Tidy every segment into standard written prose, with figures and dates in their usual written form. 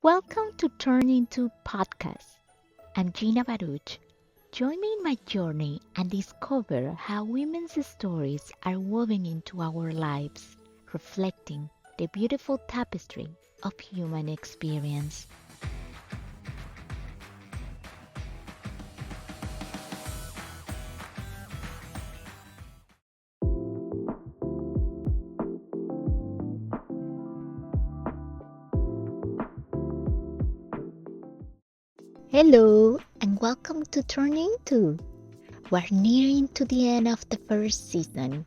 Welcome to Turn Into Podcast. I'm Gina Baruch. Join me in my journey and discover how women's stories are woven into our lives, reflecting the beautiful tapestry of human experience. Hello, and welcome to Turn Into. We're nearing to the end of the first season.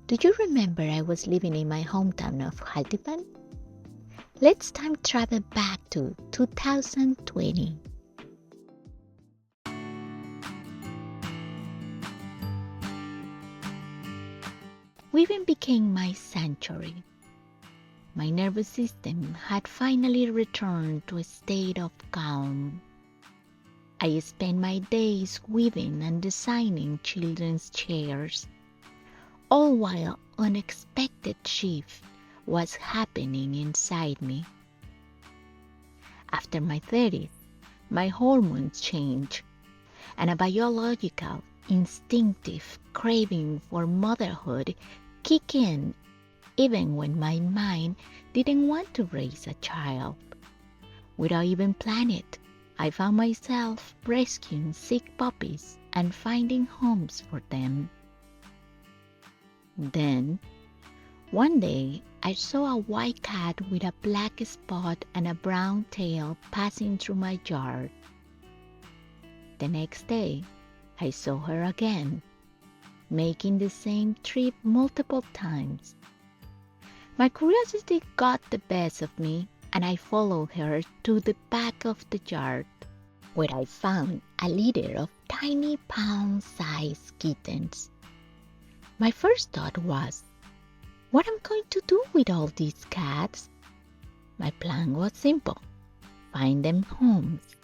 Do you remember I was living in my hometown of Jaltipan? Let's time travel back to 2020. Weaving became my sanctuary. My nervous system had finally returned to a state of calm. I spent my days weaving and designing children's chairs, all while unexpected shift was happening inside me. After my 30s, my hormones changed, and a biological, instinctive craving for motherhood kicked in even when my mind didn't want to raise a child. Without even planning it, I found myself rescuing sick puppies and finding homes for them. Then, one day, I saw a white cat with a black spot and a brown tail passing through my yard. The next day, I saw her again, making the same trip multiple times. My curiosity got the best of me, and I followed her to the back of the yard, where I found a litter of tiny pound-sized kittens. My first thought was, what am I going to do with all these cats? My plan was simple, find them homes.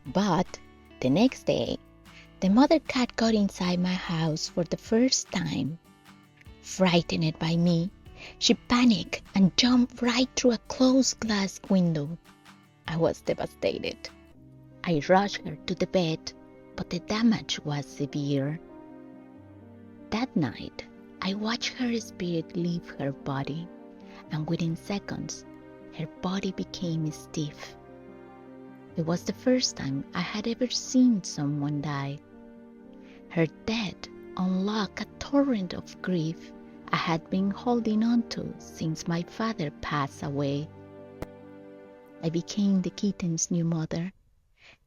But the next day, the mother cat got inside my house for the first time. Frightened by me, she panicked and jumped right through a closed glass window. I was devastated. I rushed her to the bed, but the damage was severe. That night, I watched her spirit leave her body, and within seconds, her body became stiff. It was the first time I had ever seen someone die. Her death unlocked a torrent of grief I had been holding on to since my father passed away. I became the kitten's new mother,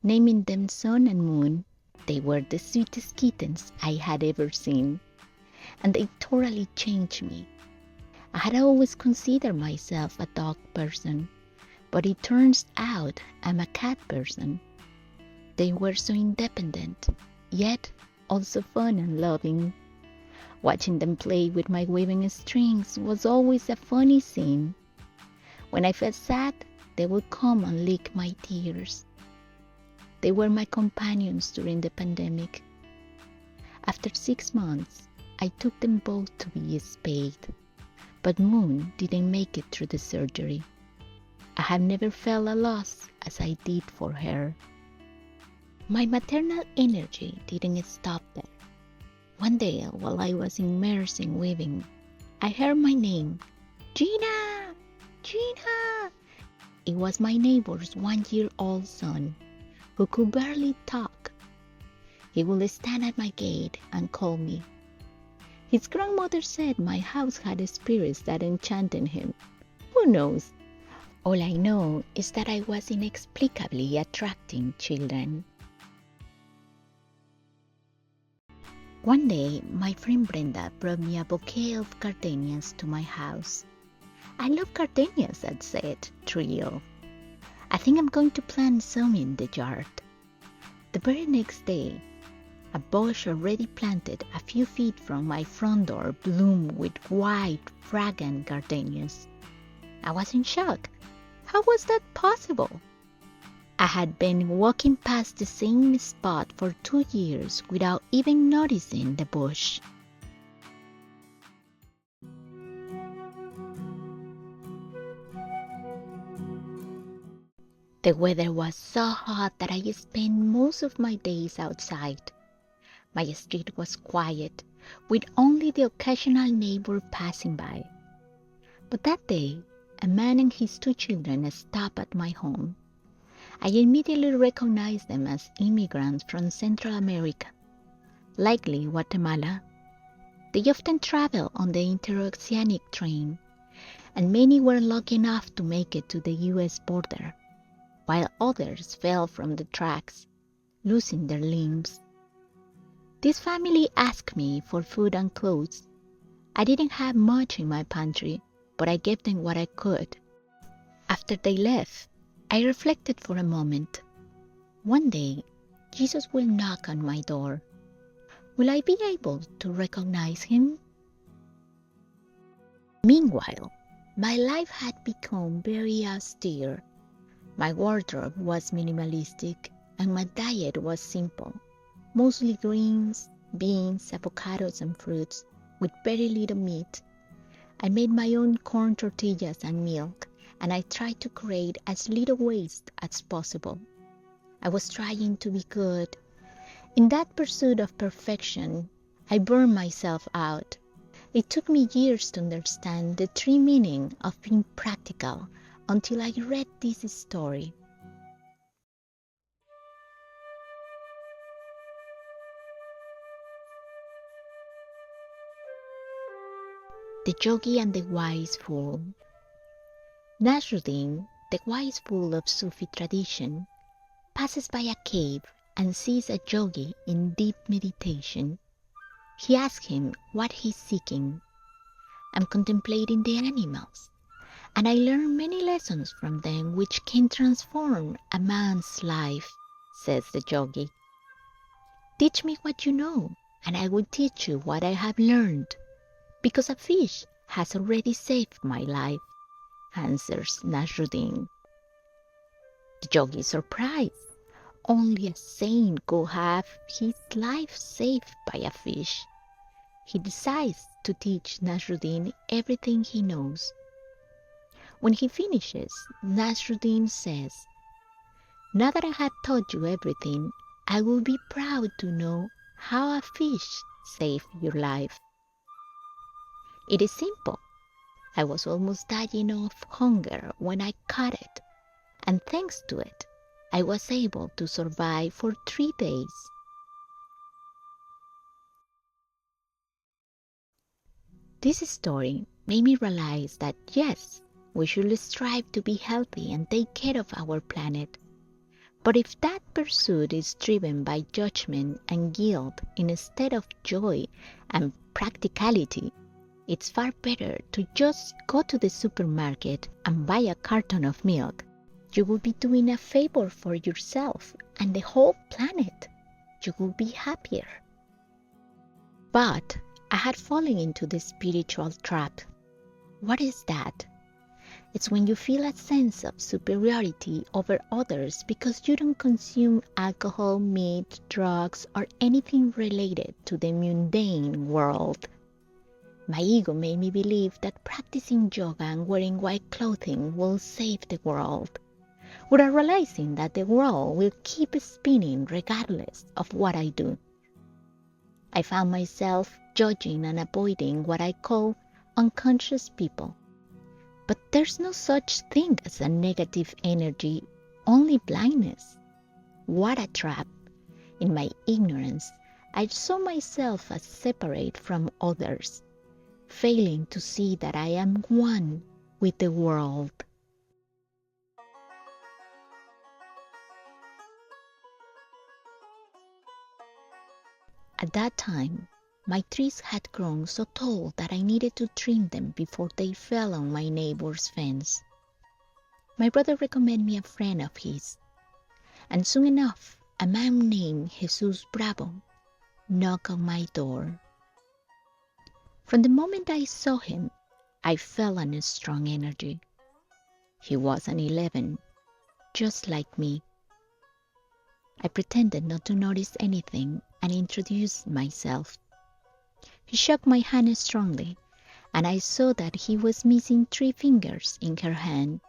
naming them Sun and Moon. They were the sweetest kittens I had ever seen, and they totally changed me. I had always considered myself a dog person, but it turns out I'm a cat person. They were so independent, yet also fun and loving. Watching them play with my waving strings was always a funny scene. When I felt sad, they would come and lick my tears. They were my companions during the pandemic. After 6 months, I took them both to be spayed, but Moon didn't make it through the surgery. I have never felt a loss as I did for her. My maternal energy didn't stop there. One day, while I was immersed in weaving, I heard my name, Gina! Gina! It was my neighbor's 1-year-old son, who could barely talk. He would stand at my gate and call me. His grandmother said my house had spirits that enchanted him. Who knows? All I know is that I was inexplicably attracting children. One day, my friend Brenda brought me a bouquet of gardenias to my house. I love gardenias, I said, thrilled. I think I'm going to plant some in the yard. The very next day, a bush already planted a few feet from my front door bloomed with white, fragrant gardenias. I was in shock. How was that possible? I had been walking past the same spot for 2 years without even noticing the bush. The weather was so hot that I spent most of my days outside. My street was quiet, with only the occasional neighbor passing by. But that day, a man and his two children stopped at my home. I immediately recognized them as immigrants from Central America, likely Guatemala. They often travel on the interoceanic train, and many were lucky enough to make it to the U.S. border, while others fell from the tracks, losing their limbs. This family asked me for food and clothes. I didn't have much in my pantry, but I gave them what I could. After they left, I reflected for a moment. One day, Jesus will knock on my door. Will I be able to recognize him? Meanwhile, my life had become very austere. My wardrobe was minimalistic and my diet was simple, mostly greens, beans, avocados, and fruits, with very little meat. I made my own corn tortillas and milk, and I tried to create as little waste as possible. I was trying to be good. In that pursuit of perfection, I burned myself out. It took me years to understand the true meaning of being practical until I read this story. The Yogi and the Wise Fool. Nasruddin, the wise fool of Sufi tradition, passes by a cave and sees a yogi in deep meditation. He asks him what he's seeking. "I'm contemplating the animals, and I learn many lessons from them which can transform a man's life," says the yogi. "Teach me what you know, and I will teach you what I have learned, because a fish has already saved my life," answers Nasruddin. The yogi is surprised. Only a saint could have his life saved by a fish. He decides to teach Nasruddin everything he knows. When he finishes, Nasruddin says, "Now that I have taught you everything, I will be proud to know how a fish saved your life." It is simple. I was almost dying of hunger when I caught it, and thanks to it, I was able to survive for 3 days. This story made me realize that yes, we should strive to be healthy and take care of our planet. But if that pursuit is driven by judgment and guilt instead of joy and practicality, it's far better to just go to the supermarket and buy a carton of milk. You will be doing a favor for yourself and the whole planet. You will be happier. But I had fallen into the spiritual trap. What is that? It's when you feel a sense of superiority over others because you don't consume alcohol, meat, drugs, or anything related to the mundane world. My ego made me believe that practicing yoga and wearing white clothing will save the world, without realizing that the world will keep spinning regardless of what I do. I found myself judging and avoiding what I call unconscious people. But there's no such thing as a negative energy, only blindness. What a trap! In my ignorance, I saw myself as separate from others, failing to see that I am one with the world. At that time, my trees had grown so tall that I needed to trim them before they fell on my neighbor's fence. My brother recommended me a friend of his, and soon enough, a man named Jesus Bravo knocked on my door. From the moment I saw him, I felt a strong energy. He was an 11, just like me. I pretended not to notice anything and introduced myself. He shook my hand strongly, and I saw that he was missing 3 fingers in her hand.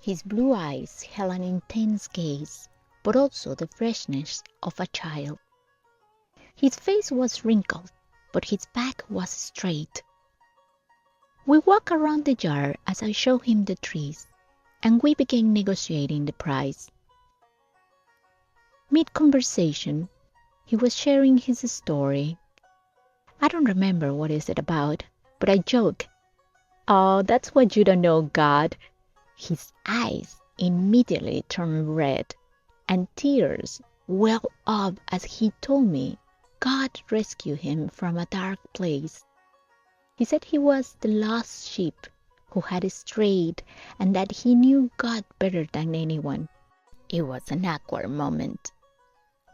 His blue eyes held an intense gaze, but also the freshness of a child. His face was wrinkled, but his back was straight. We walked around the yard as I showed him the trees, and we began negotiating the price. Mid-conversation, he was sharing his story. I don't remember what is it about, but I joke, "Oh, that's what you don't know, God." His eyes immediately turned red, and tears welled up as he told me God rescued him from a dark place. He said he was the lost sheep who had strayed and that he knew God better than anyone. It was an awkward moment.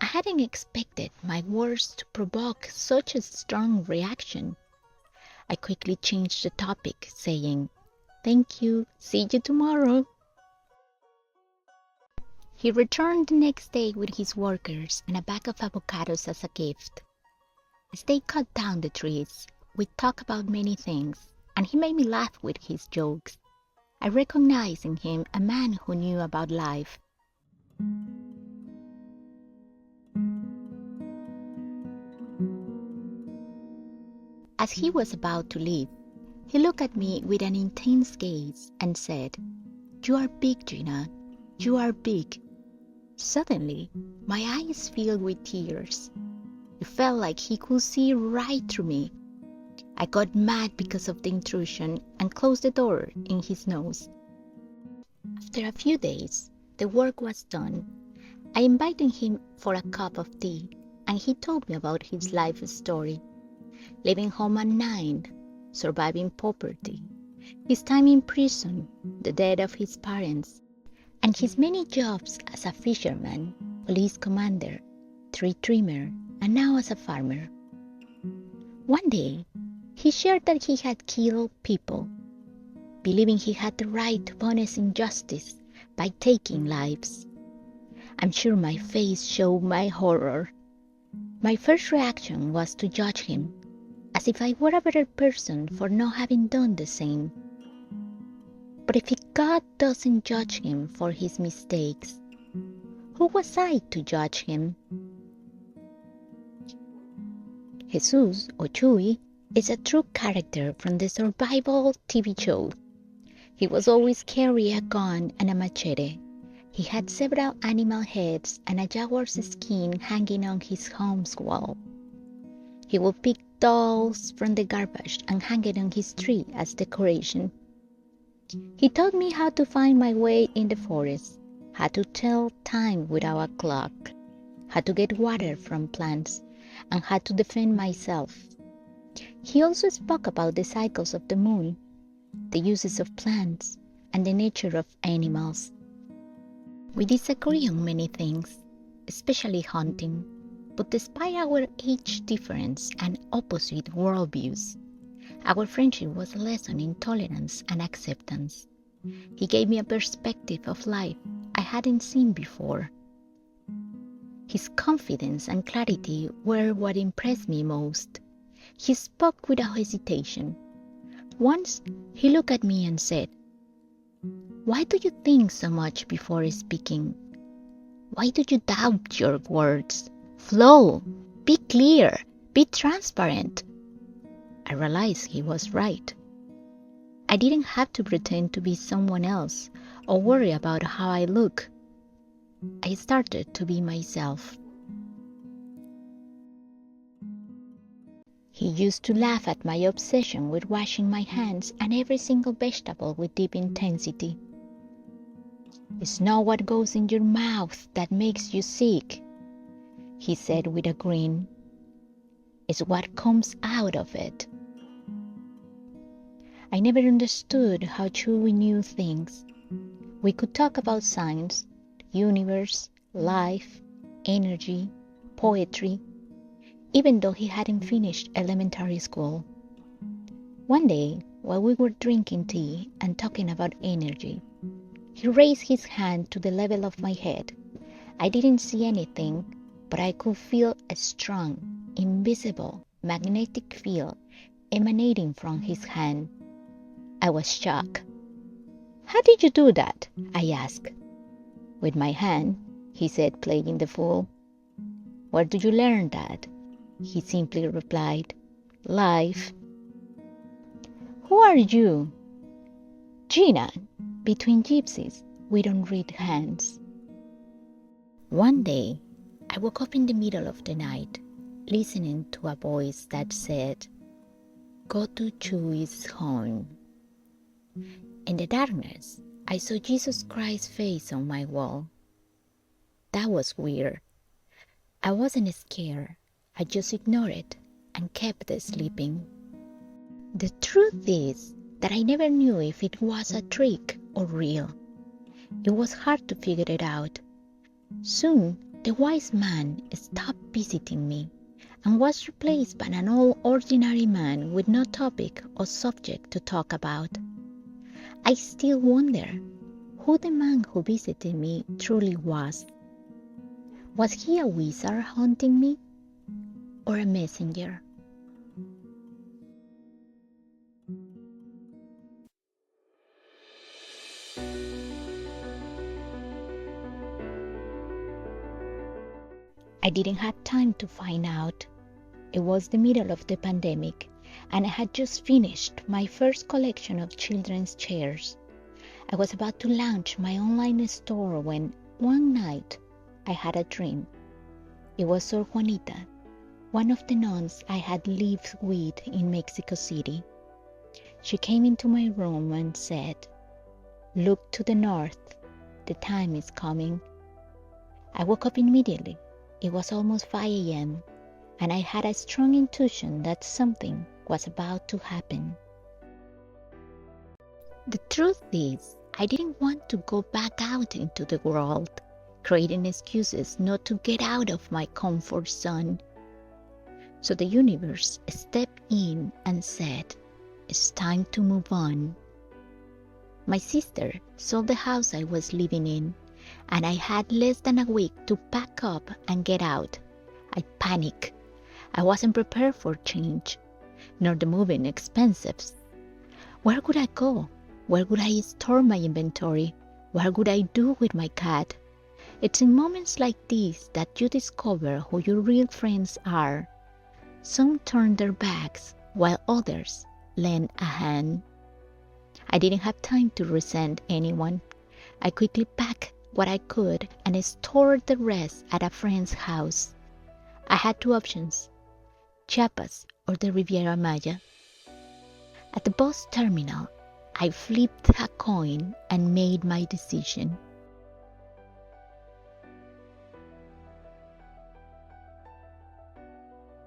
I hadn't expected my words to provoke such a strong reaction. I quickly changed the topic, saying, "Thank you, see you tomorrow." He returned the next day with his workers and a bag of avocados as a gift. As they cut down the trees, we talked about many things, and he made me laugh with his jokes. I recognized in him a man who knew about life. As he was about to leave, he looked at me with an intense gaze and said, "You are big, Gina. You are big." Suddenly, my eyes filled with tears. It felt like he could see right through me. I got mad because of the intrusion and closed the door in his nose. After a few days, the work was done. I invited him for a cup of tea, and he told me about his life story. Leaving home at 9, surviving poverty, his time in prison, the death of his parents, and his many jobs as a fisherman, police commander, tree trimmer, and now as a farmer. One day, he shared that he had killed people, believing he had the right to punish injustice by taking lives. I'm sure my face showed my horror. My first reaction was to judge him, as if I were a better person for not having done the same. But if God doesn't judge him for his mistakes, who was I to judge him? Jesus, or Chuy, is a true character from the survival TV show. He was always carrying a gun and a machete. He had several animal heads and a jaguar's skin hanging on his home's wall. He would pick dolls from the garbage and hang it on his tree as decoration. He taught me how to find my way in the forest, how to tell time without a clock, how to get water from plants, and how to defend myself. He also spoke about the cycles of the moon, the uses of plants, and the nature of animals. We disagree on many things, especially hunting, but despite our age difference and opposite worldviews, our friendship was a lesson in tolerance and acceptance. He gave me a perspective of life I hadn't seen before. His confidence and clarity were what impressed me most. He spoke without hesitation. Once, he looked at me and said, "Why do you think so much before speaking? Why do you doubt your words? Flow, be clear, be transparent." I realized he was right. I didn't have to pretend to be someone else or worry about how I look. I started to be myself. He used to laugh at my obsession with washing my hands and every single vegetable with deep intensity. "It's not what goes in your mouth that makes you sick," he said with a grin. "It's what comes out of it." I never understood how true we knew things. We could talk about science, the universe, life, energy, poetry, even though he hadn't finished elementary school. One day, while we were drinking tea and talking about energy, he raised his hand to the level of my head. I didn't see anything, but I could feel a strong, invisible, magnetic field emanating from his hand. I was shocked. How did you do that? I asked. With my hand, he said, playing the fool. Where did you learn that? He simply replied, Life. Who are you? Gina. Between gypsies, we don't read hands. One day, I woke up in the middle of the night, listening to a voice that said, Go to Chewie's home. In the darkness, I saw Jesus Christ's face on my wall. That was weird. I wasn't scared. I just ignored it and kept sleeping. The truth is that I never knew if it was a trick or real. It was hard to figure it out. Soon, the wise man stopped visiting me and was replaced by an ordinary man with no topic or subject to talk about. I still wonder who the man who visited me truly was. Was he a wizard haunting me or a messenger? I didn't have time to find out. It was the middle of the pandemic, and I had just finished my first collection of children's chairs. I was about to launch my online store when, one night, I had a dream. It was Sor Juanita, one of the nuns I had lived with in Mexico City. She came into my room and said, Look to the north, the time is coming. I woke up immediately. It was almost 5 a.m., and I had a strong intuition that something was about to happen. The truth is, I didn't want to go back out into the world, creating excuses not to get out of my comfort zone. So the universe stepped in and said, It's time to move on. My sister sold the house I was living in, and I had less than a week to pack up and get out. I panicked. I wasn't prepared for change, nor the moving expenses. Where would I go? Where would I store my inventory? What would I do with my cat? It's in moments like these that you discover who your real friends are. Some turn their backs, while others lend a hand. I didn't have time to resent anyone. I quickly packed what I could and stored the rest at a friend's house. I had two options, Chiapas or the Riviera Maya. At the bus terminal, I flipped a coin and made my decision.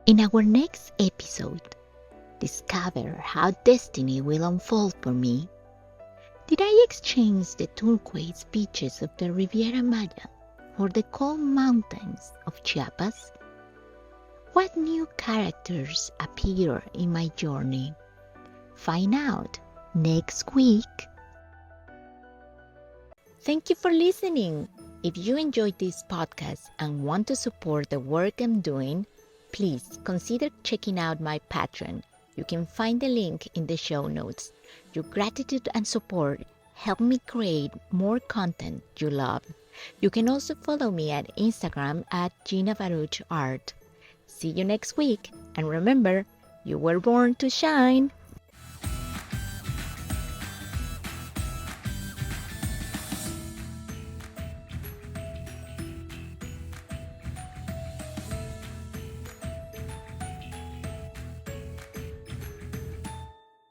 In our next episode, discover how destiny will unfold for me. Did I exchange the turquoise beaches of the Riviera Maya for the cold mountains of Chiapas? What new characters appear in my journey? Find out next week. Thank you for listening. If you enjoyed this podcast and want to support the work I'm doing, please consider checking out my Patreon. You can find the link in the show notes. Your gratitude and support help me create more content you love. You can also follow me at Instagram at Gina Baruch Art. See you next week, and remember, you were born to shine.